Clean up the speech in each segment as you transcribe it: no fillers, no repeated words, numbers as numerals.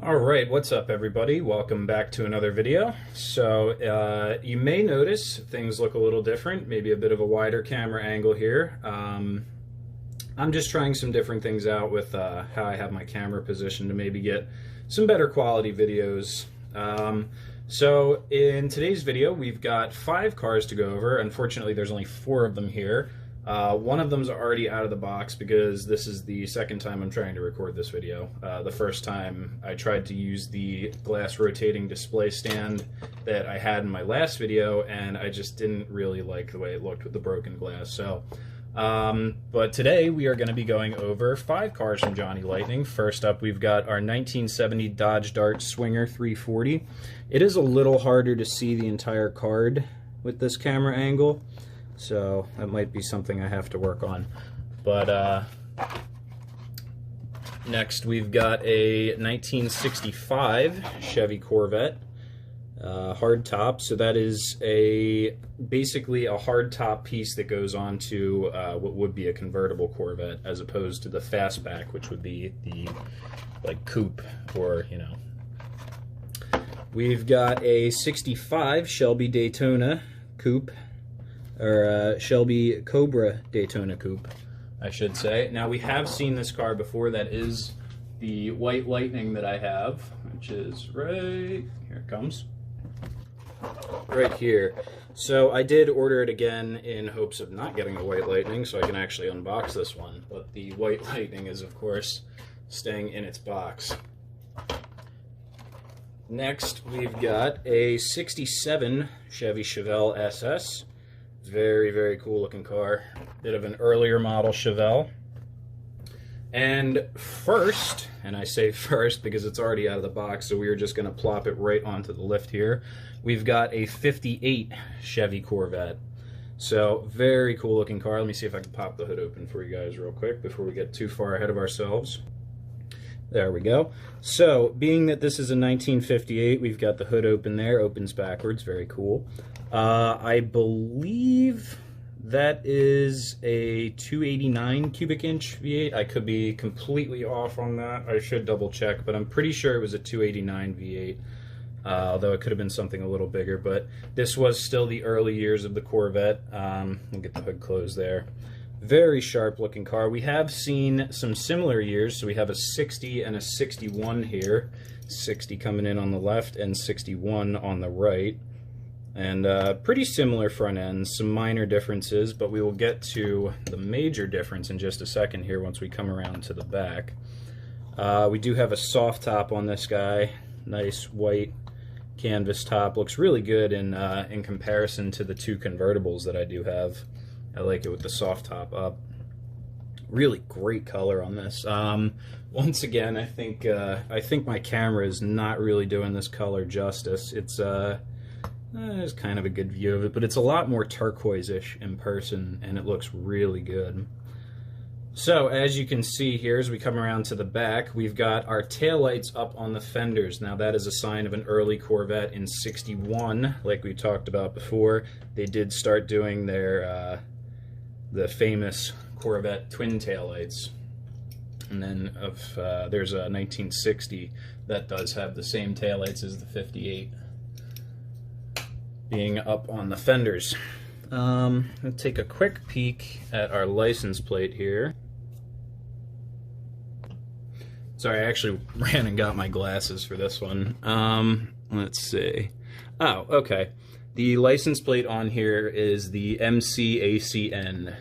Alright, what's up everybody? Welcome back to another video. So you may notice things look a little different, maybe a bit of a wider camera angle here. I'm just trying some different things out with how I have my camera positioned to maybe get some better quality videos. So in today's video we've got 5 cars to go over. Unfortunately there's only 4 of them here. One of them's already out of the box because this is the second time I'm trying to record this video. The first time I tried to use the glass rotating display stand that I had in my last video, and I just didn't really like the way it looked with the broken glass. So, but today we are going to be going over 5 cars from Johnny Lightning. First up, we've got our 1970 Dodge Dart Swinger 340. It is a little harder to see the entire card with this camera angle, so that might be something I have to work on. But next we've got a 1965 Chevy Corvette hard top. So that is basically a hard top piece that goes on to what would be a convertible Corvette, as opposed to the fastback, which would be the Coupe, or We've got a 65 Shelby Daytona Coupe, or Shelby Cobra Daytona Coupe, I should say. Now, we have seen this car before. That is the White Lightning that I have, which is right here. It comes right here. So I did order it again in hopes of not getting a White Lightning, so I can actually unbox this one. But the White Lightning is, of course, staying in its box. Next, we've got a 67 Chevy Chevelle SS. Very, very cool looking car. Bit of an earlier model Chevelle. And first, and I say first because it's already out of the box, so we are just going to plop it right onto the lift here. We've got a 58 Chevy Corvette. So, very cool looking car. Let me see if I can pop the hood open for you guys real quick before we get too far ahead of ourselves. There we go. So, being that this is a 1958, we've got the hood open there, opens backwards, very cool. I believe that is a 289 cubic inch V8. I could be completely off on that. I should double check, but I'm pretty sure it was a 289 V8, although it could have been something a little bigger. But this was still the early years of the Corvette. We'll get the hood closed there. Very sharp looking car. We have seen some similar years, so we have a 60 and a 61 here. 60 coming in on the left and 61 on the right. And pretty similar front ends, some minor differences, but we will get to the major difference in just a second here once we come around to the back. We do have a soft top on this guy. Nice white canvas top. Looks really good in comparison to the 2 convertibles that I do have. I like it with the soft top up. Really great color on this. Once again, I think my camera is not really doing this color justice. There's kind of a good view of it, but it's a lot more turquoise-ish in person, and it looks really good. So, as you can see here, as we come around to the back, we've got our taillights up on the fenders. Now, that is a sign of an early Corvette in 61, like we talked about before. They did start doing their the famous Corvette twin taillights. And then there's a 1960 that does have the same taillights as the 58. Being up on the fenders. Let's take a quick peek at our license plate here. Sorry, I actually ran and got my glasses for this one. Let's see. Oh, okay. The license plate on here is the MCACN.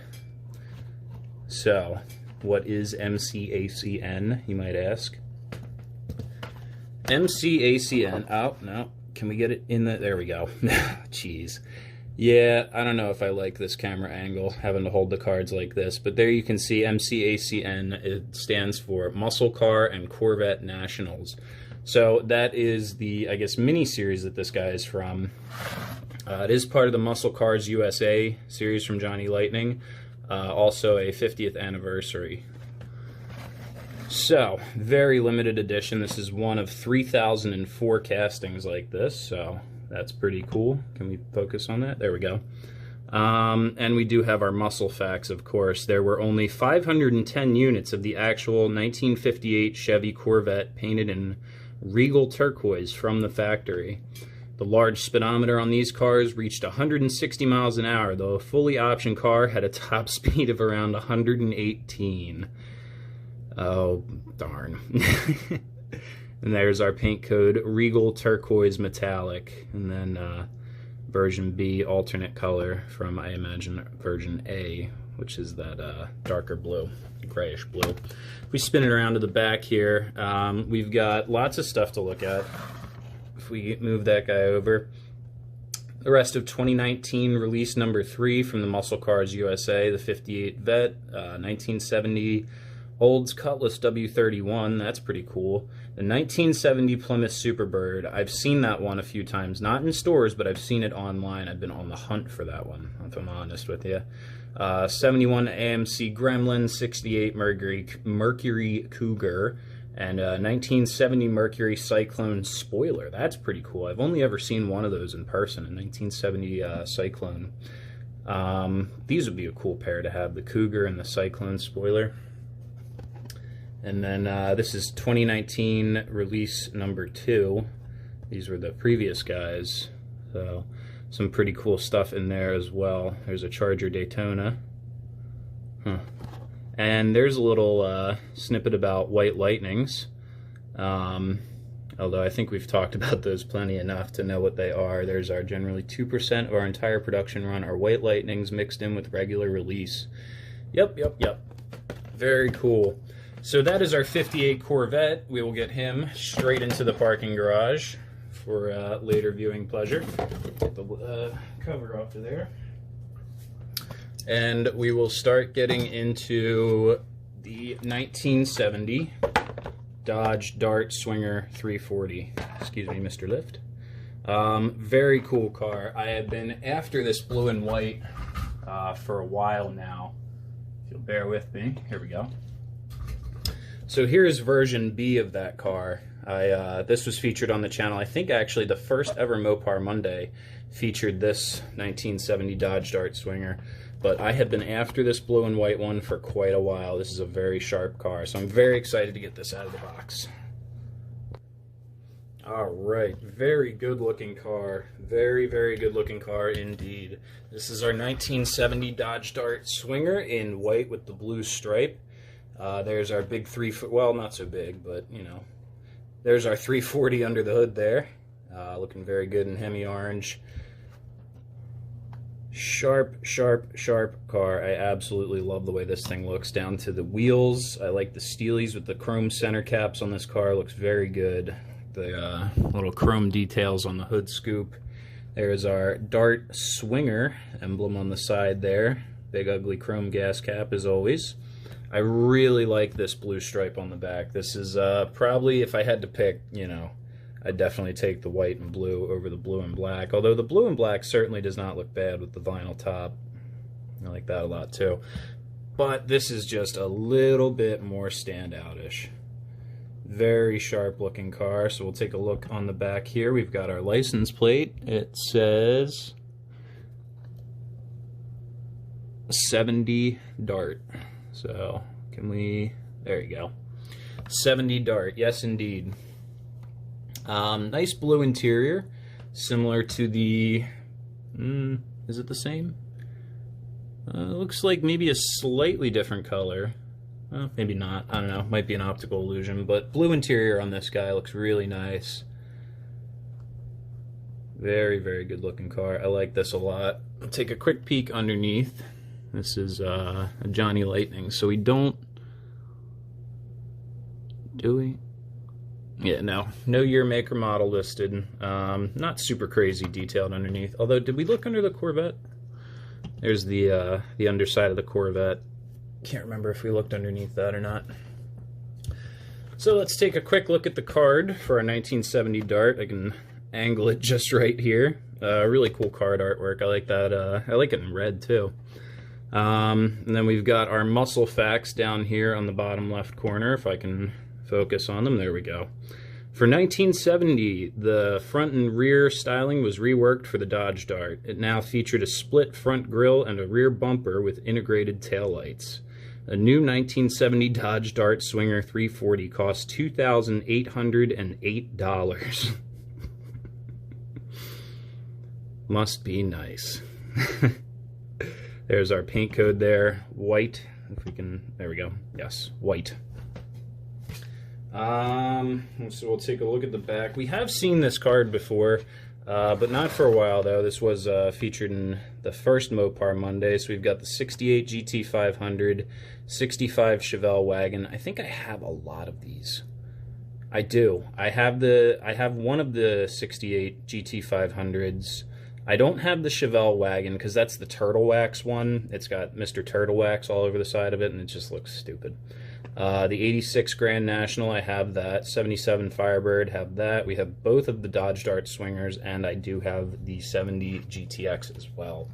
So, what is MCACN, you might ask? MCACN, oh, no. Can we get it in the, there we go. Jeez. Yeah, I don't know if I like this camera angle, having to hold the cards like this, but there you can see MCACN. It stands for Muscle Car and Corvette Nationals. So that is the, I guess, mini series that this guy is from. It is part of the Muscle Cars USA series from Johnny Lightning. Also a 50th anniversary. So, very limited edition. This is one of 3,004 castings like this, so that's pretty cool. Can we focus on that? There we go. And we do have our muscle facts, of course. There were only 510 units of the actual 1958 Chevy Corvette painted in Regal Turquoise from the factory. The large speedometer on these cars reached 160 miles an hour, though a fully optioned car had a top speed of around 118. Oh, darn. And there's our paint code, Regal Turquoise Metallic. And then version B, alternate color from, I imagine, version A, which is that darker blue, grayish blue. If we spin it around to the back here, we've got lots of stuff to look at. If we move that guy over, the rest of 2019 release number 3 from the Muscle Cars USA, the 58 Vet, 1970 Olds Cutlass W31, that's pretty cool. The 1970 Plymouth Superbird, I've seen that one a few times, not in stores, but I've seen it online. I've been on the hunt for that one, if I'm honest with you. 71 AMC Gremlin, 68 Mercury Cougar, and 1970 Mercury Cyclone Spoiler. That's pretty cool. I've only ever seen one of those in person, a 1970 Cyclone. These would be a cool pair to have, the Cougar and the Cyclone Spoiler. And then this is 2019 release number 2. These were the previous guys, so some pretty cool stuff in there as well. There's a Charger Daytona. And there's a little snippet about White Lightnings. Although I think we've talked about those plenty enough to know what they are. There's our generally 2% of our entire production run are White Lightnings mixed in with regular release. Yep. Very cool. So that is our 58 Corvette. We will get him straight into the parking garage for later viewing pleasure. Get the cover off of there. And we will start getting into the 1970 Dodge Dart Swinger 340. Excuse me, Mr. Lift. Very cool car. I have been after this blue and white for a while now. If you'll bear with me. Here we go. So here's version B of that car. This was featured on the channel. I think actually the first ever Mopar Monday featured this 1970 Dodge Dart Swinger. But I have been after this blue and white one for quite a while. This is a very sharp car, so I'm very excited to get this out of the box. All right, very good looking car. Very good looking car indeed. This is our 1970 Dodge Dart Swinger in white with the blue stripe. There's our big well, not so big, but you know, there's our 340 under the hood there. Looking very good in Hemi orange. Sharp car. I absolutely love the way this thing looks down to the wheels. I like the steelies with the chrome center caps on this car. Looks very good. The little chrome details on the hood scoop. There's our Dart Swinger emblem on the side there. Big ugly chrome gas cap as always. I really like this blue stripe on the back. This is probably, if I had to pick, you know, I'd definitely take the white and blue over the blue and black. Although the blue and black certainly does not look bad with the vinyl top. I like that a lot too. But this is just a little bit more standout-ish. Very sharp looking car. So we'll take a look on the back here. We've got our license plate. It says 70 Dart. So can we, there you go. 70 Dart, yes indeed. Nice blue interior, similar to the, is it the same? Looks like maybe a slightly different color. Maybe not, I don't know, might be an optical illusion, but blue interior on this guy looks really nice. Very good looking car. I like this a lot. I'll take a quick peek underneath. This is a Johnny Lightning, so we don't, do we? Yeah, no year, make, or model listed. Not super crazy detailed underneath. Although, did we look under the Corvette? There's the underside of the Corvette. Can't remember if we looked underneath that or not. So let's take a quick look at the card for our 1970 Dart. I can angle it just right here. Really cool card artwork. I like that. I like it in red too. And then we've got our muscle facts down here on the bottom left corner, if I can focus on them. There we go. For 1970, the front and rear styling was reworked for the Dodge Dart. It now featured a split front grille and a rear bumper with integrated taillights. A new 1970 Dodge Dart Swinger 340 costs $2,808. Must be nice. There's our paint code there. White. If we can, there we go. Yes, white. So we'll take a look at the back. We have seen this card before, but not for a while though. This was featured in the first Mopar Monday. So we've got the 68 GT500, 65 Chevelle wagon. I think I have a lot of these. I do. I have one of the 68 GT500s. I don't have the Chevelle wagon because that's the Turtle Wax one. It's got Mr. Turtle Wax all over the side of it, and it just looks stupid. The 86 Grand National, I have that. 77 Firebird, have that. We have both of the Dodge Dart Swingers, and I do have the 70 GTX as well.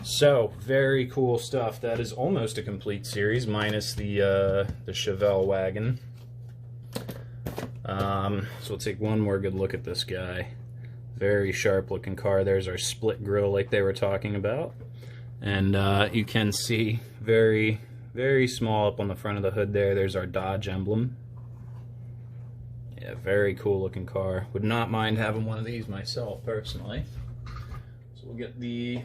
So, very cool stuff. That is almost a complete series, minus the Chevelle wagon. So we'll take one more good look at this guy. Very sharp looking car. There's our split grille like they were talking about. And you can see very, very small up on the front of the hood there. There's our Dodge emblem. Yeah, very cool looking car. Would not mind having one of these myself, personally. So we'll get that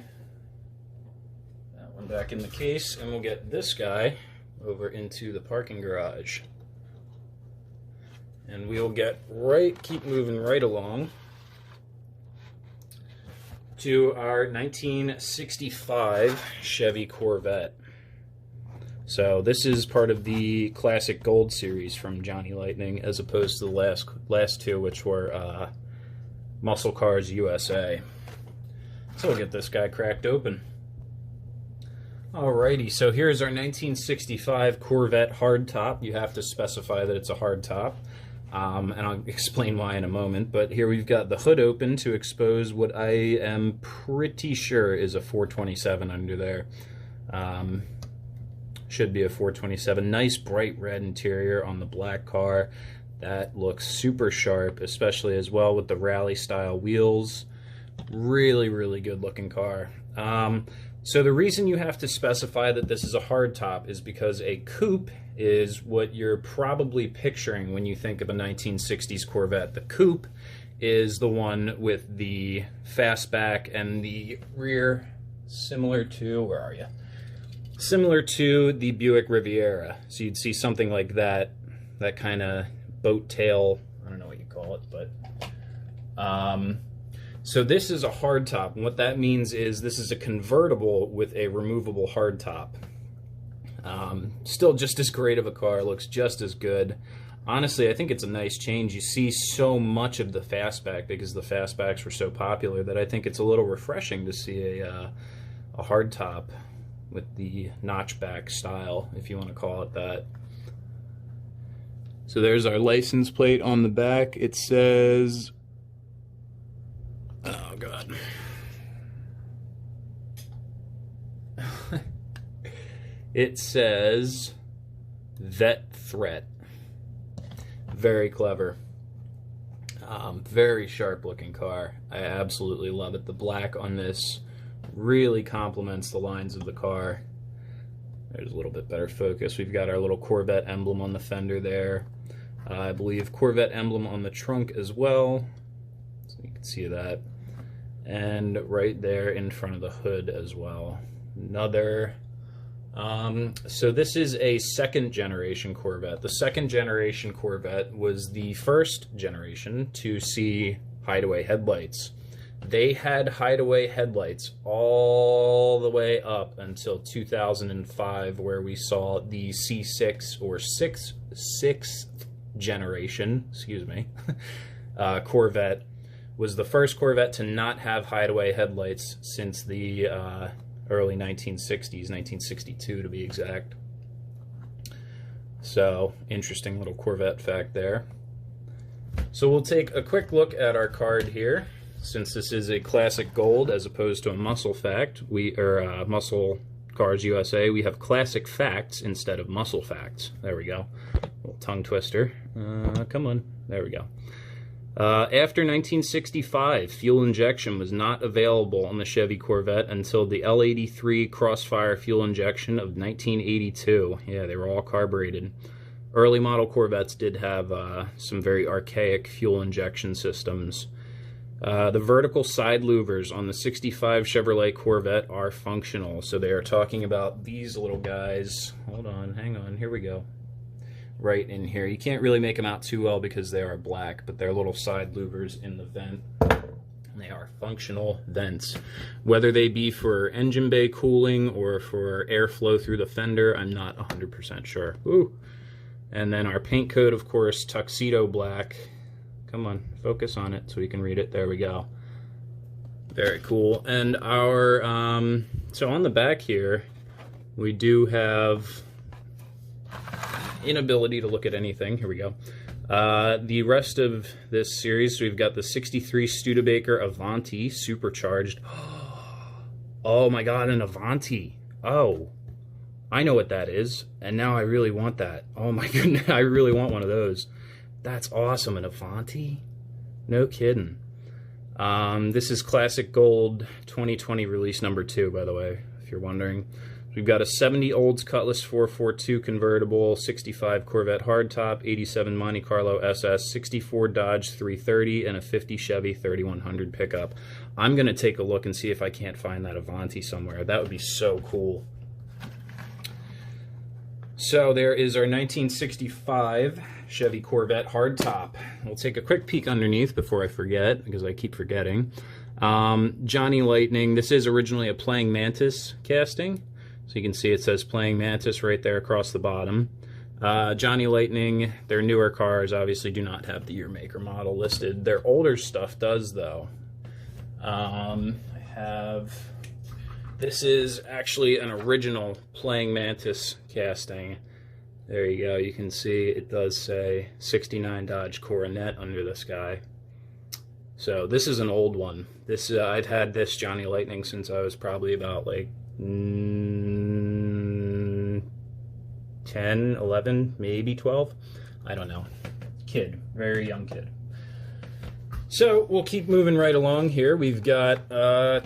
one back in the case, and we'll get this guy over into the parking garage. And we'll keep moving right along to our 1965 Chevy Corvette. So this is part of the Classic Gold series from Johnny Lightning, as opposed to the last two, which were Muscle Cars USA. So we'll get this guy cracked open. Alrighty, so here's our 1965 Corvette hardtop. You have to specify that it's a hardtop. And I'll explain why in a moment, but here we've got the hood open to expose what I am pretty sure is a 427 under there. Should be a 427. Nice bright red interior on the black car. That looks super sharp, especially as well with the rally style wheels. Really, really good looking car. So the reason you have to specify that this is a hardtop is because a coupe is what you're probably picturing when you think of a 1960s Corvette. The coupe is the one with the fastback and the rear similar to, where are you? Similar to the Buick Riviera. So you'd see something like that kind of boat tail, I don't know what you call it, but so this is a hardtop, and what that means is this is a convertible with a removable hardtop. Still just as great of a car, looks just as good. Honestly, I think it's a nice change. You see so much of the fastback because the fastbacks were so popular that I think it's a little refreshing to see a hardtop with the notchback style, if you want to call it that. So there's our license plate on the back. It says, oh god, it says Vet Threat. Very clever. Very sharp looking car. I absolutely love it. The black on this really complements the lines of the car. There's a little bit better focus. We've got our little Corvette emblem on the fender there. I believe Corvette emblem on the trunk as well. So you can see that. And right there in front of the hood as well. Another. So this is a second generation Corvette. The second generation Corvette was the first generation to see hideaway headlights. They had hideaway headlights all the way up until 2005, where we saw the C6 or sixth generation, excuse me, Corvette was the first Corvette to not have hideaway headlights since the early 1960s, 1962 to be exact. So, interesting little Corvette fact there. So we'll take a quick look at our card here. Since this is a classic gold as opposed to a muscle fact, Muscle Cars USA, we have classic facts instead of muscle facts. There we go. Little tongue twister. Come on. There we go. After 1965, fuel injection was not available on the Chevy Corvette until the L83 Crossfire fuel injection of 1982. Yeah, they were all carbureted. Early model Corvettes did have some very archaic fuel injection systems. The vertical side louvers on the 65 Chevrolet Corvette are functional. So they are talking about these little guys. Hold on, hang on, here we go. Right in here. You can't really make them out too well because they are black, but they're little side louvers in the vent. And they are functional vents. Whether they be for engine bay cooling or for airflow through the fender, I'm not 100% sure. Ooh. And then our paint code, of course, tuxedo black. Come on, focus on it so we can read it. There we go. Very cool. And our, so on the back here, we do have inability to look at anything. Here we go. The rest of this series, so we've got the 63 Studebaker Avanti supercharged. Oh my god, an Avanti. Oh, I know what that is, and now I really want that. Oh my goodness, I really want one of those. That's awesome, an Avanti? No kidding. This is Classic Gold 2020 release number 2, by the way, if you're wondering. We've got a 70 Olds Cutlass 442 convertible, 65 Corvette hardtop, 87 Monte Carlo SS, 64 Dodge 330, and a 50 Chevy 3100 pickup. I'm going to take a look and see if I can't find that Avanti somewhere. That would be so cool. So there is our 1965 Chevy Corvette hardtop. We'll take a quick peek underneath before I forget, because I keep forgetting. Johnny Lightning. This is originally a Playing Mantis casting. So you can see it says Playing Mantis right there across the bottom. Johnny Lightning, their newer cars obviously do not have the year, make, or model listed. Their older stuff does, though. I have... This is actually an original Playing Mantis casting. There you go. You can see it does say 69 Dodge Coronet under this guy. So this is an old one. This I've had this Johnny Lightning since I was probably about like 10, 11, maybe 12. I don't know. Kid. Very young kid. So we'll keep moving right along here. We've got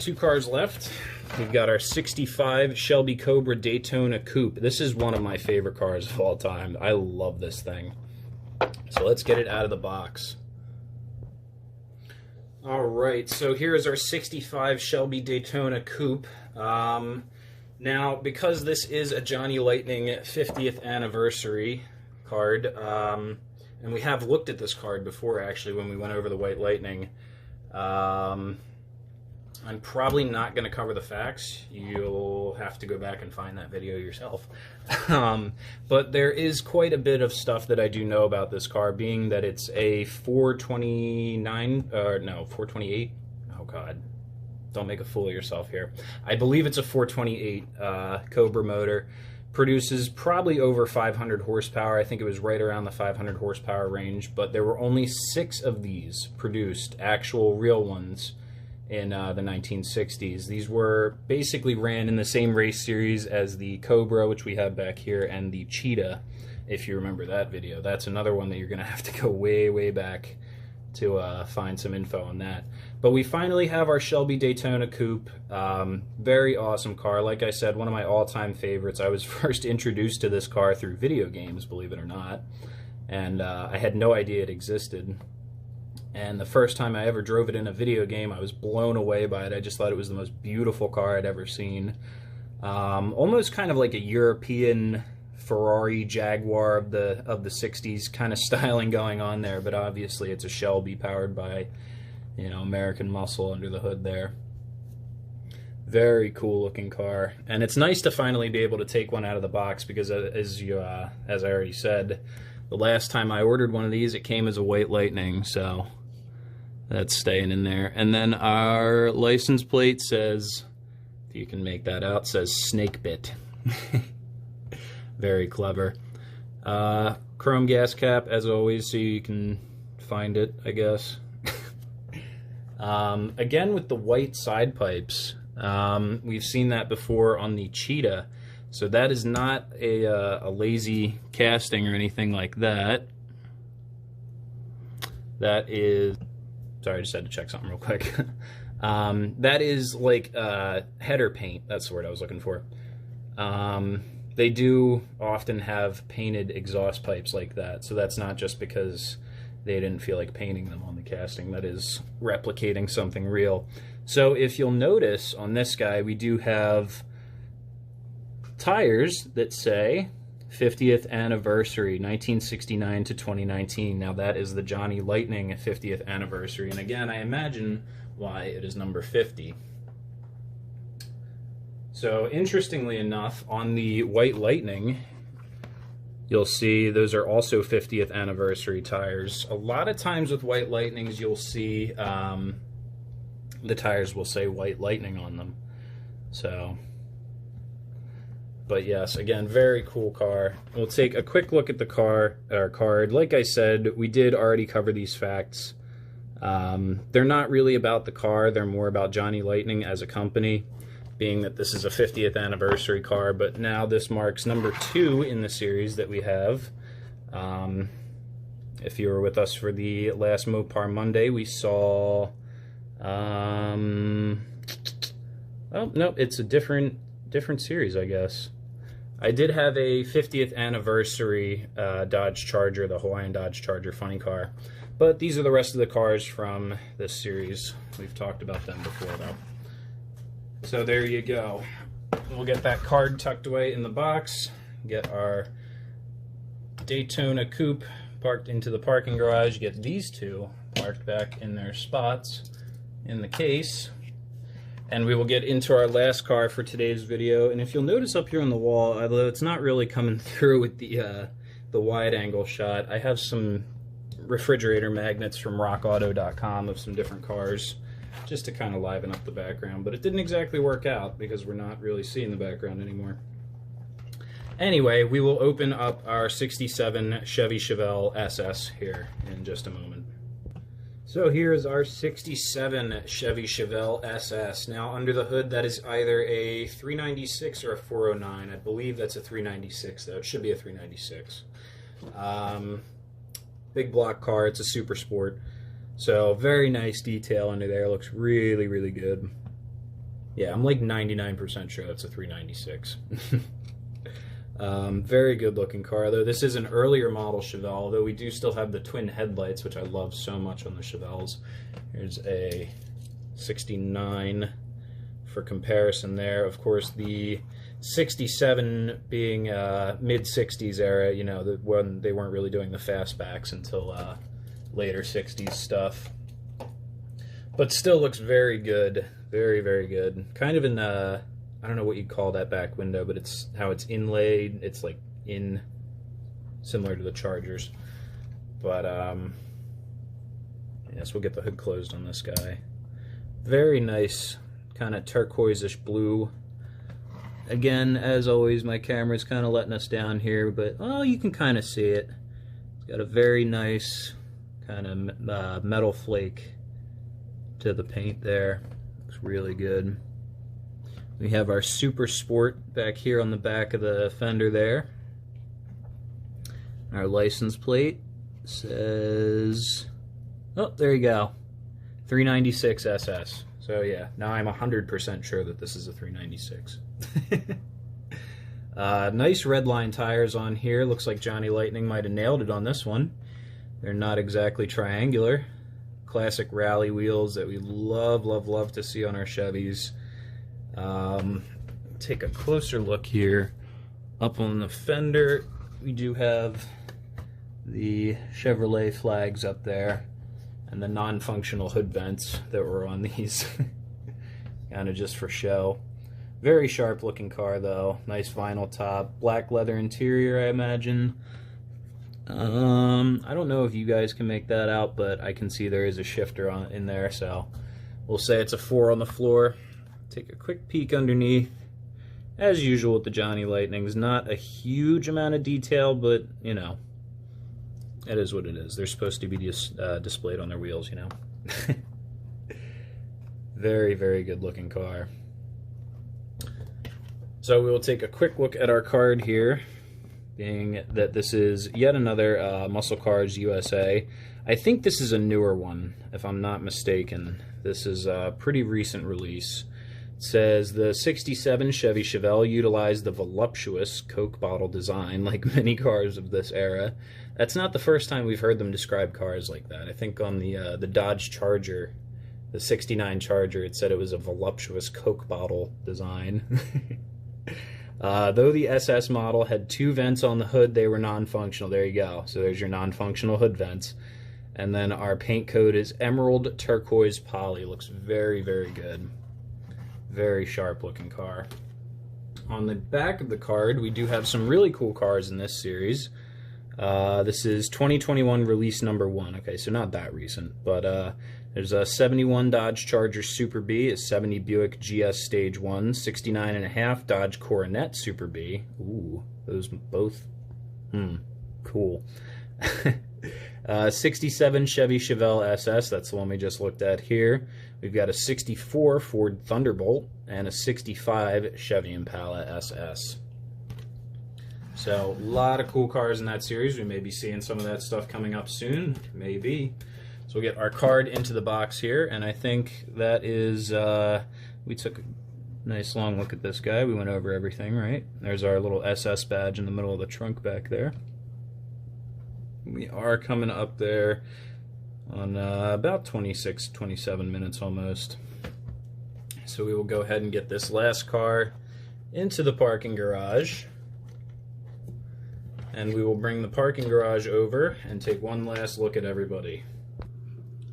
2 cars left. We've got our 65 Shelby Cobra Daytona Coupe. This is one of my favorite cars of all time. I love this thing. So let's get it out of the box. All right, so here is our 65 Shelby Daytona Coupe. Now, because this is a Johnny Lightning 50th anniversary card, and we have looked at this card before, actually, when we went over the White Lightning, I'm probably not going to cover the facts. You'll have to go back and find that video yourself. But there is quite a bit of stuff that I do know about this car, being that it's a 428. Oh, God. Don't make a fool of yourself here. I believe it's a 428 Cobra motor. Produces probably over 500 horsepower. I think it was right around the 500 horsepower range, but there were only 6 of these produced, actual real ones, in the 1960s. These were basically ran in the same race series as the Cobra, which we have back here, and the Cheetah, if you remember that video. That's another one that you're going to have to go way, way back to find some info on that. But we finally have our Shelby Daytona Coupe. Very awesome car. Like I said, one of my all-time favorites. I was first introduced to this car through video games, believe it or not, and I had no idea it existed. And the first time I ever drove it in a video game, I was blown away by it. I just thought it was the most beautiful car I'd ever seen. Almost kind of like a European Ferrari Jaguar of the 60s kind of styling going on there, but obviously it's a Shelby powered by, you know, American muscle under the hood there. Very cool looking car, and it's nice to finally be able to take one out of the box, because as I already said, the last time I ordered one of these, it came as a White Lightning, so that's staying in there. And then our license plate says, if you can make that out, says Snake Bit. Very clever. Chrome gas cap, as always, so you can find it, I guess. Again, with the white side pipes, we've seen that before on the Cheetah. So that is not a lazy casting or anything like that. That is Sorry, I just had to check something real quick. That is like header paint. That's the word I was looking for. They do often have painted exhaust pipes like that, so that's not just because they didn't feel like painting them on the casting. That is replicating something real. So if you'll notice on this guy, we do have tires that say 50th anniversary, 1969 to 2019. Now that is the Johnny Lightning 50th anniversary, and again, I imagine why it is number 50. So interestingly enough, on the White Lightning, you'll see those are also 50th anniversary tires. A lot of times with White Lightnings, you'll see the tires will say White Lightning on them. So, but yes, again, very cool car. We'll take a quick look at the card. Like I said, we did already cover these facts. They're not really about the car. They're more about Johnny Lightning as a company, being that this is a 50th anniversary car, but now this marks number 2 in the series that we have. If you were with us for the last Mopar Monday, we saw, oh, no, it's a different series, I guess. I did have a 50th anniversary Dodge Charger, the Hawaiian Dodge Charger funny car, but these are the rest of the cars from this series. We've talked about them before, though. So there you go. We'll get that card tucked away in the box, get our Daytona Coupe parked into the parking garage, get these two parked back in their spots in the case, and we will get into our last car for today's video. And if you'll notice up here on the wall, although it's not really coming through with the wide angle shot, I have some refrigerator magnets from rockauto.com of some different cars, just to kind of liven up the background, but it didn't exactly work out because we're not really seeing the background anymore. Anyway, we will open up our 67 Chevy Chevelle SS here in just a moment. So here's our 67 Chevy Chevelle SS. Now under the hood, that is either a 396 or a 409. I believe that's a 396 though. It should be a 396. Big block car, it's a super sport. So very nice detail under there, looks really, really good. Yeah, I'm like 99% sure that's a 396. Very good looking car, though. This is an earlier model Chevelle, although we do still have the twin headlights, which I love so much on the Chevelles. Here's a 69 for comparison there. Of course, the 67 being mid-60s era, you know, when they weren't really doing the fastbacks until later 60s stuff, but still looks very good, very, very good. Kind of in I don't know what you'd call that back window, but it's how it's inlaid. It's like similar to the Chargers, but yes, we'll get the hood closed on this guy. Very nice, kind of turquoise-ish blue. Again, as always, my camera's kind of letting us down here, but oh, you can kind of see it. It's got a very nice kind of metal flake to the paint there. Looks really good. We have our Super Sport back here on the back of the fender there. Our license plate says, oh, there you go, 396 SS. So yeah, now I'm 100% sure that this is a 396. Nice red line tires on here. Looks like Johnny Lightning might have nailed it on this one. They're not exactly triangular. Classic rally wheels that we love, love, love to see on our Chevys. Take a closer look here. Up on the fender, we do have the Chevrolet flags up there and the non-functional hood vents that were on these. Kind of just for show. Very sharp looking car though. Nice vinyl top. Black leather interior, I imagine. I don't know if you guys can make that out, but I can see there is a shifter in there, so we'll say it's a 4 on the floor. Take a quick peek underneath. As usual with the Johnny Lightnings, not a huge amount of detail, but, you know, it is what it is. They're supposed to be displayed on their wheels, you know. Very, very good looking car. So we will take a quick look at our card here. being that this is yet another Muscle Cars USA. I think this is a newer one, if I'm not mistaken. This is a pretty recent release. It says the 67 Chevy Chevelle utilized the voluptuous Coke bottle design like many cars of this era. That's not the first time we've heard them describe cars like that. I think on the Dodge Charger, the 69 Charger, it said it was a voluptuous Coke bottle design. Though the SS model had 2 vents on the hood, they were non-functional. There you go. So there's your non-functional hood vents. And then our paint code is Emerald Turquoise Poly. Looks very, very good. Very sharp looking car. On the back of the card, we do have some really cool cars in this series. This is 2021 release number 1. Okay, so not that recent, but there's a 71 Dodge Charger Super B, a 70 Buick GS Stage 1, 69.5 Dodge Coronet Super B. Ooh, those both, cool. 67 Chevy Chevelle SS, that's the one we just looked at here. We've got a 64 Ford Thunderbolt and a 65 Chevy Impala SS. So, a lot of cool cars in that series. We may be seeing some of that stuff coming up soon. Maybe. So we'll get our card into the box here, and I think that is, we took a nice long look at this guy. We went over everything, right? There's our little SS badge in the middle of the trunk back there. We are coming up there on about 26, 27 minutes almost. So we will go ahead and get this last car into the parking garage. And we will bring the parking garage over and take one last look at everybody.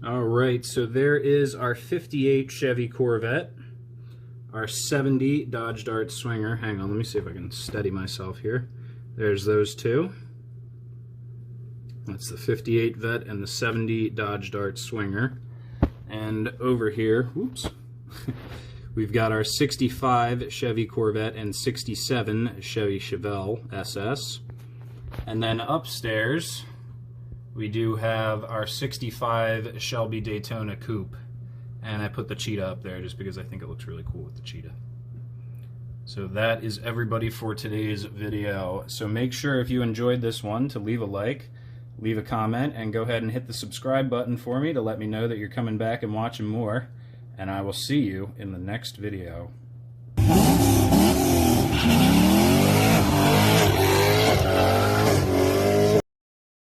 Alright, so there is our 58 Chevy Corvette, our 70 Dodge Dart Swinger. Hang on, let me see if I can steady myself here. There's those two. That's the 58 Vet and the 70 Dodge Dart Swinger. And over here, whoops, we've got our 65 Chevy Corvette and 67 Chevy Chevelle SS. And then upstairs, we do have our 65 Shelby Daytona Coupe. And I put the cheetah up there just because I think it looks really cool with the cheetah. So that is everybody for today's video. So make sure if you enjoyed this one to leave a like, leave a comment, and go ahead and hit the subscribe button for me to let me know that you're coming back and watching more. And I will see you in the next video.